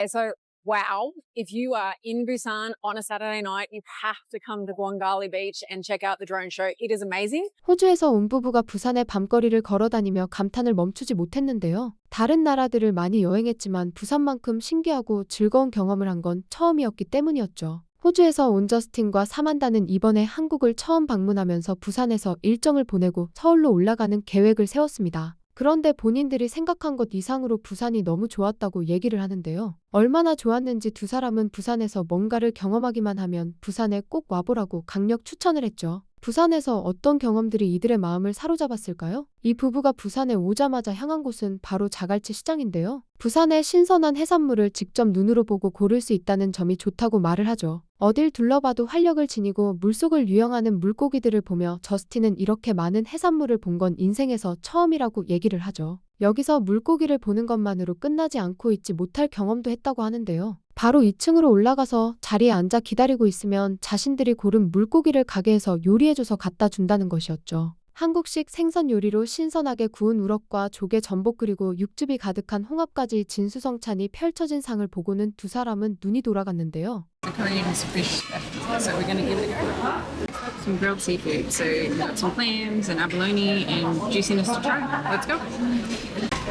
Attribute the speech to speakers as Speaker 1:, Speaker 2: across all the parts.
Speaker 1: So, wow, if you are in Busan on a Saturday night, you have to come to Guangali Beach and check out the drone show. It is amazing.
Speaker 2: 호주에서 온 부부가 부산의 밤거리를 걸어다니며 감탄을 멈추지 못했는데요. 다른 나라들을 많이 여행했지만 부산만큼 신기하고 즐거운 경험을 한 건 처음이었기 때문이었죠. 호주에서 온 저스틴과 사만다는 이번에 한국을 처음 방문하면서 부산에서 일정을 보내고 서울로 올라가는 계획을 세웠습니다. 그런데 본인들이 생각한 것 이상으로 부산이 너무 좋았다고 얘기를 하는데요. 얼마나 좋았는지 두 사람은 부산에서 뭔가를 경험하기만 하면 부산에 꼭 와보라고 강력 추천을 했죠. 부산에서 어떤 경험들이 이들의 마음을 사로잡았을까요? 이 부부가 부산에 오자마자 향한 곳은 바로 자갈치 시장인데요. 부산의 신선한 해산물을 직접 눈으로 보고 고를 수 있다는 점이 좋다고 말을 하죠. 어딜 둘러봐도 활력을 지니고 물속을 유영하는 물고기들을 보며 저스틴은 이렇게 많은 해산물을 본 건 인생에서 처음이라고 얘기를 하죠. 여기서 물고기를 보는 것만으로 끝나지 않고 있지 못할 경험도 했다고 하는데요. 바로 2층으로 올라가서 자리에 앉아 기다리고 있으면 자신들이 고른 물고기를 가게에서 요리해줘서 갖다 준다는 것이었죠. 한국식 생선 요리로 신선하게 구운 우럭과 조개 전복 그리고 육즙이 가득한 홍합까지 진수성찬이 펼쳐진 상을 보고는 두 사람은 눈이 돌아갔는데요.
Speaker 3: Korean fish specialty, so we're going to give it a go. Some grilled seafood, so we've got some clams and abalone and juiciness to try. Let's go.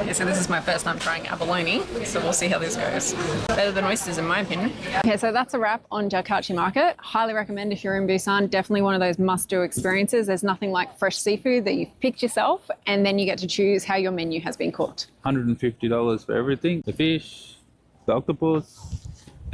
Speaker 3: Yeah, so this is my first time trying abalone, so we'll see how this goes. Better than oysters in my opinion. Okay, so that's a wrap on Jakarta Market. Highly recommend if you're in Busan, definitely one of those must-do experiences. There's nothing like fresh seafood that you've picked yourself, and then you get to choose how your menu has been cooked.
Speaker 4: $150 for everything. The fish, the octopus,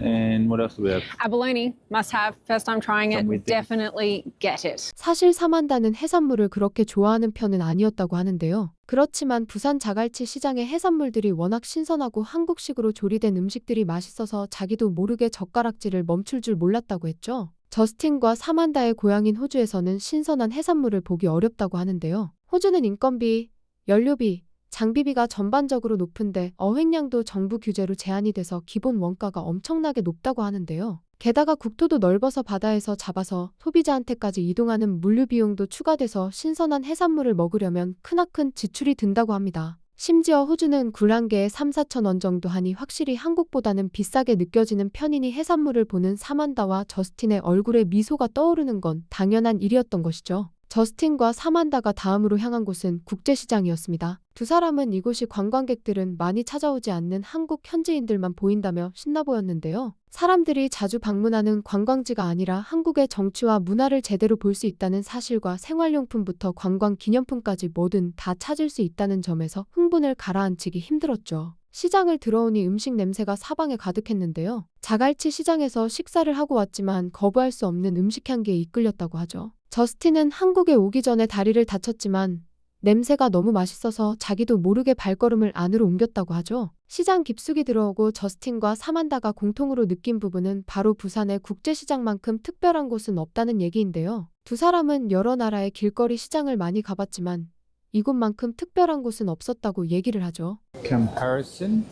Speaker 4: and what else do we have?
Speaker 1: Abalone, must have. First time trying it,
Speaker 4: Some
Speaker 1: definitely get it.
Speaker 2: 사실 사만다는 해산물을 그렇게 좋아하는 편은 아니었다고 하는데요. 그렇지만 부산 자갈치 시장의 해산물들이 워낙 신선하고 한국식으로 조리된 음식들이 맛있어서 자기도 모르게 젓가락질을 멈출 줄 몰랐다고 했죠. 저스틴과 사만다의 고향인 호주에서는 신선한 해산물을 보기 어렵다고 하는데요. 호주는 인건비, 연료비, 장비비가 전반적으로 높은데 어획량도 정부 규제로 제한이 돼서 기본 원가가 엄청나게 높다고 하는데요. 게다가 국토도 넓어서 바다에서 잡아서 소비자한테까지 이동하는 물류 비용도 추가돼서 신선한 해산물을 먹으려면 크나큰 지출이 든다고 합니다. 심지어 호주는 굴 한 개에 3~4천 원 정도 하니 확실히 한국보다는 비싸게 느껴지는 편이니 해산물을 보는 사만다와 저스틴의 얼굴에 미소가 떠오르는 건 당연한 일이었던 것이죠. 저스틴과 사만다가 다음으로 향한 곳은 국제시장이었습니다. 두 사람은 이곳이 관광객들은 많이 찾아오지 않는 한국 현지인들만 보인다며 신나 보였는데요. 사람들이 자주 방문하는 관광지가 아니라 한국의 정치와 문화를 제대로 볼 수 있다는 사실과 생활용품부터 관광 기념품까지 뭐든 다 찾을 수 있다는 점에서 흥분을 가라앉히기 힘들었죠. 시장을 들어오니 음식 냄새가 사방에 가득했는데요. 자갈치 시장에서 식사를 하고 왔지만 거부할 수 없는 음식 향기에 이끌렸다고 하죠. 저스틴은 한국에 오기 전에 다리를 다쳤지만 냄새가 너무 맛있어서 자기도 모르게 발걸음을 안으로 옮겼다고 하죠. 시장 깊숙이 들어오고 저스틴과 사만다가 공통으로 느낀 부분은 바로 부산의 국제시장만큼 특별한 곳은 없다는 얘기인데요. 두 사람은 여러 나라의 길거리 시장을 많이 가봤지만 이곳만큼 특별한 곳은 없었다고 얘기를 하죠.
Speaker 4: Comparison,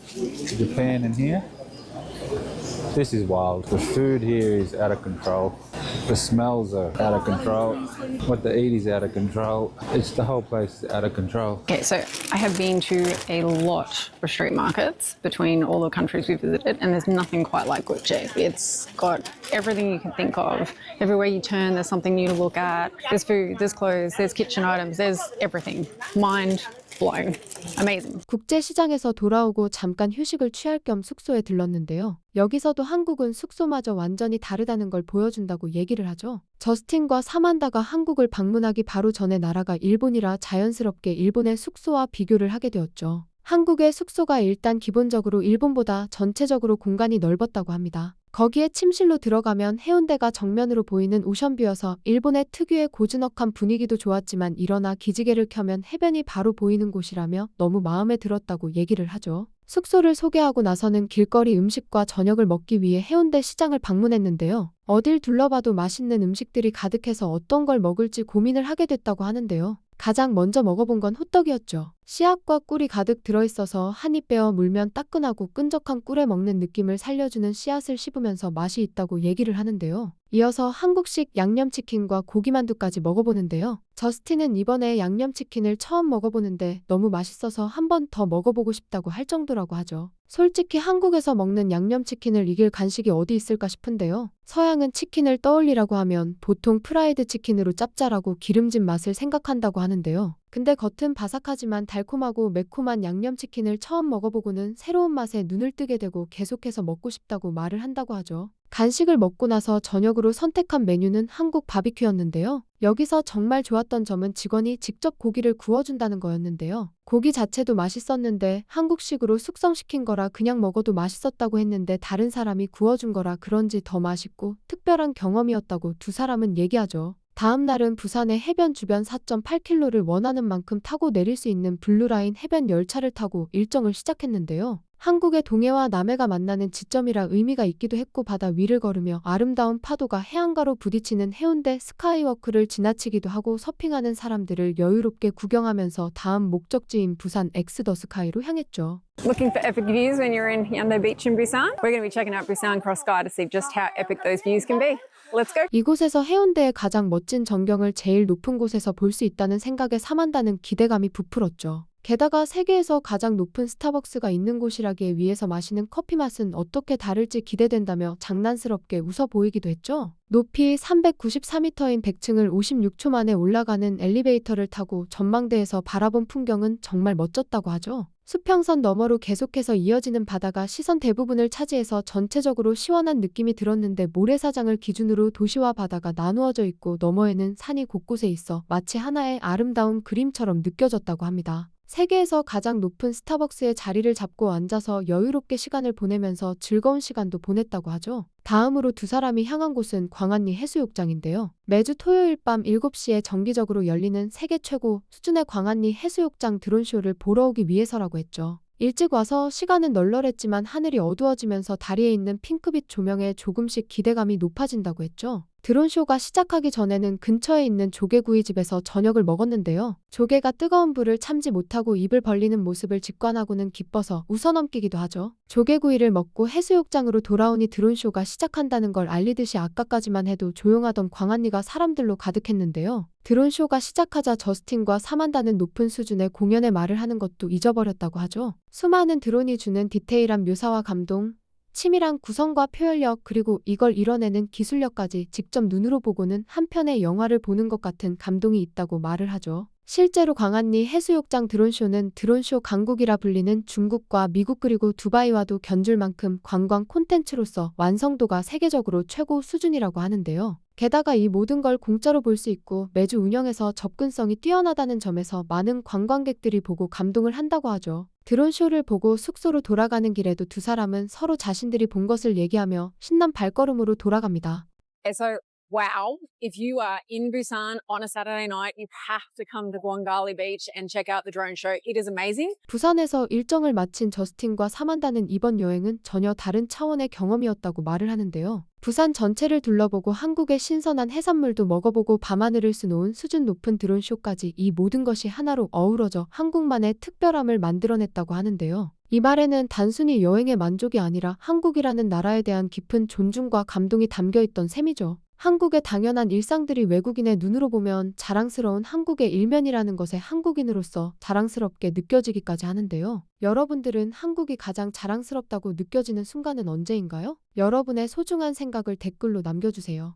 Speaker 4: Japan and here. This is wild. The food here is out of control. The smells are out of control. What they eat is out of control. It's the whole place is out of control.
Speaker 3: Okay, so I have been to a lot of street markets between all the countries we've visited, and there's nothing quite like Gucci. It's got everything you can think of. Everywhere you turn, there's something new to look at. There's food, there's clothes, there's kitchen items, there's everything. Mind blown. Amazing.
Speaker 2: 국제시장에서 돌아오고 잠깐 휴식을 취할 겸 숙소에 들렀는데요. 여기서도 한국은 숙소마저 완전히 다르다는 걸 보여준다고 얘기를 하죠. 저스틴과 사만다가 한국을 방문하기 바로 전에 나라가 일본이라 자연스럽게 일본의 숙소와 비교를 하게 되었죠. 한국의 숙소가 일단 기본적으로 일본보다 전체적으로 공간이 넓었다고 합니다. 거기에 침실로 들어가면 해운대가 정면으로 보이는 오션뷰여서 일본의 특유의 고즈넉한 분위기도 좋았지만 일어나 기지개를 켜면 해변이 바로 보이는 곳이라며 너무 마음에 들었다고 얘기를 하죠. 숙소를 소개하고 나서는 길거리 음식과 저녁을 먹기 위해 해운대 시장을 방문했는데요. 어딜 둘러봐도 맛있는 음식들이 가득해서 어떤 걸 먹을지 고민을 하게 됐다고 하는데요. 가장 먼저 먹어본 건 호떡이었죠. 씨앗과 꿀이 가득 들어있어서 한 입 베어 물면 따끈하고 끈적한 꿀에 먹는 느낌을 살려주는 씨앗을 씹으면서 맛이 있다고 얘기를 하는데요. 이어서 한국식 양념치킨과 고기만두까지 먹어보는데요. 저스틴은 이번에 양념치킨을 처음 먹어보는데 너무 맛있어서 한 번 더 먹어보고 싶다고 할 정도라고 하죠. 솔직히 한국에서 먹는 양념치킨을 이길 간식이 어디 있을까 싶은데요. 서양은 치킨을 떠올리라고 하면 보통 프라이드 치킨으로 짭짤하고 기름진 맛을 생각한다고 하는데요. 근데 겉은 바삭하지만 달콤하고 매콤한 양념치킨을 처음 먹어보고는 새로운 맛에 눈을 뜨게 되고 계속해서 먹고 싶다고 말을 한다고 하죠. 간식을 먹고 나서 저녁으로 선택한 메뉴는 한국 바비큐였는데요. 여기서 정말 좋았던 점은 직원이 직접 고기를 구워준다는 거였는데요. 고기 자체도 맛있었는데 한국식으로 숙성시킨 거라 그냥 먹어도 맛있었다고 했는데 다른 사람이 구워준 거라 그런지 더 맛있고 특별한 경험이었다고 두 사람은 얘기하죠. 다음 날은 부산의 해변 주변 4.8km를 원하는 만큼 타고 내릴 수 있는 블루라인 해변 열차를 타고 일정을 시작했는데요. 한국의 동해와 남해가 만나는 지점이라 의미가 있기도 했고 바다 위를 걸으며 아름다운 파도가 해안가로 부딪히는 해운대 스카이워크를 지나치기도 하고 서핑하는 사람들을 여유롭게 구경하면서 다음 목적지인 부산 엑스더스카이로 향했죠.
Speaker 1: Looking for epic views when you're in Hyundai Beach in Busan? We're going to be checking out Busan Cross Sky to see just how epic those views can be. Let's go.
Speaker 2: 이곳에서 해운대의 가장 멋진 전경을 제일 높은 곳에서 볼 수 있다는 생각에 사만다는 기대감이 부풀었죠. 게다가 세계에서 가장 높은 스타벅스가 있는 곳이라기에 위에서 마시는 커피 맛은 어떻게 다를지 기대된다며 장난스럽게 웃어 보이기도 했죠. 높이 394m인 100층을 56초 만에 올라가는 엘리베이터를 타고 전망대에서 바라본 풍경은 정말 멋졌다고 하죠. 수평선 너머로 계속해서 이어지는 바다가 시선 대부분을 차지해서 전체적으로 시원한 느낌이 들었는데 모래사장을 기준으로 도시와 바다가 나누어져 있고 너머에는 산이 곳곳에 있어 마치 하나의 아름다운 그림처럼 느껴졌다고 합니다. 세계에서 가장 높은 스타벅스에 자리를 잡고 앉아서 여유롭게 시간을 보내면서 즐거운 시간도 보냈다고 하죠. 다음으로 두 사람이 향한 곳은 광안리 해수욕장인데요. 매주 토요일 밤 7시에 정기적으로 열리는 세계 최고 수준의 광안리 해수욕장 드론쇼를 보러 오기 위해서라고 했죠. 일찍 와서 시간은 널널했지만 하늘이 어두워지면서 다리에 있는 핑크빛 조명에 조금씩 기대감이 높아진다고 했죠. 드론쇼가 시작하기 전에는 근처에 있는 조개구이집에서 저녁을 먹었는데요. 조개가 뜨거운 불을 참지 못하고 입을 벌리는 모습을 직관하고는 기뻐서 웃어넘기기도 하죠. 조개구이를 먹고 해수욕장으로 돌아오니 드론쇼가 시작한다는 걸 알리듯이 아까까지만 해도 조용하던 광안리가 사람들로 가득했는데요. 드론쇼가 시작하자 저스틴과 사만다는 높은 수준의 공연의 말을 하는 것도 잊어버렸다고 하죠. 수많은 드론이 주는 디테일한 묘사와 감동, 치밀한 구성과 표현력 그리고 이걸 이뤄내는 기술력까지 직접 눈으로 보고는 한 편의 영화를 보는 것 같은 감동이 있다고 말을 하죠. 실제로 광안리 해수욕장 드론쇼는 드론쇼 강국이라 불리는 중국과 미국 그리고 두바이와도 견줄 만큼 관광 콘텐츠로서 완성도가 세계적으로 최고 수준이라고 하는데요. 게다가 이 모든 걸 공짜로 볼 수 있고 매주 운영해서 접근성이 뛰어나다는 점에서 많은 관광객들이 보고 감동을 한다고 하죠. 드론쇼를 보고 숙소로 돌아가는 길에도 두 사람은 서로 자신들이 본 것을 얘기하며 신난 발걸음으로 돌아갑니다.
Speaker 1: So, wow, if you are in Busan on a Saturday night, you have to come to Guangali Beach and check out the drone show. It is amazing.
Speaker 2: 부산에서 일정을 마친 저스틴과 사만다는 이번 여행은 전혀 다른 차원의 경험이었다고 말을 하는데요. 부산 전체를 둘러보고 한국의 신선한 해산물도 먹어보고 밤하늘을 수놓은 수준 높은 드론쇼까지 이 모든 것이 하나로 어우러져 한국만의 특별함을 만들어냈다고 하는데요. 이 말에는 단순히 여행의 만족이 아니라 한국이라는 나라에 대한 깊은 존중과 감동이 담겨있던 셈이죠. 한국의 당연한 일상들이 외국인의 눈으로 보면 자랑스러운 한국의 일면이라는 것에 한국인으로서 자랑스럽게 느껴지기까지 하는데요. 여러분들은 한국이 가장 자랑스럽다고 느껴지는 순간은 언제인가요? 여러분의 소중한 생각을 댓글로 남겨주세요.